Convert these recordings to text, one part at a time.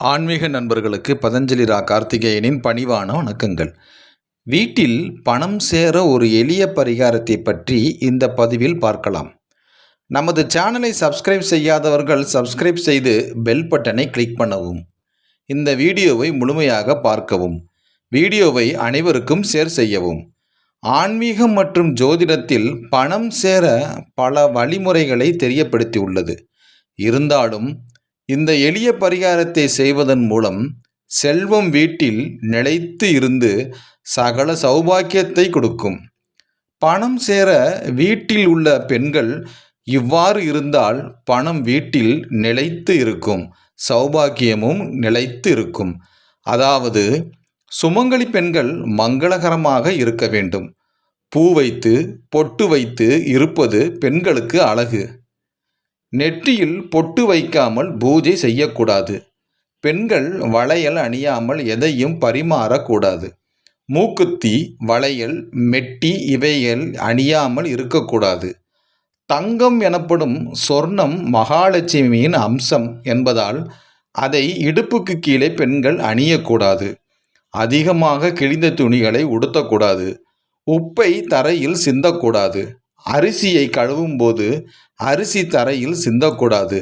ஆன்மீக நண்பர்களுக்கு பதஞ்சலி கார்த்திகேயனின் பணிவான வணக்கங்கள். வீட்டில் பணம் சேர ஒரு எளிய பரிகாரத்தை பற்றி இந்த பதிவில் பார்க்கலாம். நமது சேனலை சப்ஸ்கிரைப் செய்யாதவர்கள் சப்ஸ்கிரைப் செய்து பெல் பட்டனை கிளிக் பண்ணவும். இந்த வீடியோவை முழுமையாக பார்க்கவும். வீடியோவை அனைவருக்கும் ஷேர் செய்யவும். ஆன்மீகம் மற்றும் ஜோதிடத்தில் பணம் சேர பல வழிமுறைகளை தெரியப்படுத்தியுள்ளது. இருந்தாலும் இந்த எளிய பரிகாரத்தை செய்வதன் மூலம் செல்வம் வீட்டில் நிலைத்து இருந்து சகல சௌபாக்கியத்தை கொடுக்கும். பணம் சேர வீட்டில் உள்ள பெண்கள் இவ்வாறு இருந்தால் பணம் வீட்டில் நிலைத்து இருக்கும், சௌபாக்கியமும் நிலைத்து இருக்கும். அதாவது சுமங்கலி பெண்கள் மங்களகரமாக இருக்க வேண்டும். பூ வைத்து பொட்டு வைத்து இருப்பது பெண்களுக்கு அழகு. நெற்றியில் பொட்டு வைக்காமல் பூஜை செய்யக்கூடாது. பெண்கள் வளையல் அணியாமல் எதையும் பரிமாறக்கூடாது. மூக்குத்தி, வளையல், மெட்டி இவைகள் அணியாமல் இருக்கக்கூடாது. தங்கம் எனப்படும் சொர்ணம் மகாலட்சுமியின் அம்சம் என்பதால் அதை இடுப்புக்கு கீழே பெண்கள் அணியக்கூடாது. அதிகமாக கிழிந்த துணிகளை உடுத்தக்கூடாது. உப்பை தரையில் சிந்தக்கூடாது. அரிசியை கழுவும் போது அரிசி தரையில் சிந்தக்கூடாது.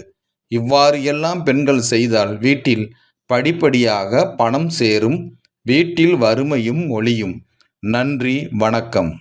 இவ்வாறு எல்லாம் பெண்கள் செய்தால் வீட்டில் படிப்படியாக பணம் சேரும். வீட்டில் வறுமையும் ஒழியும். நன்றி, வணக்கம்.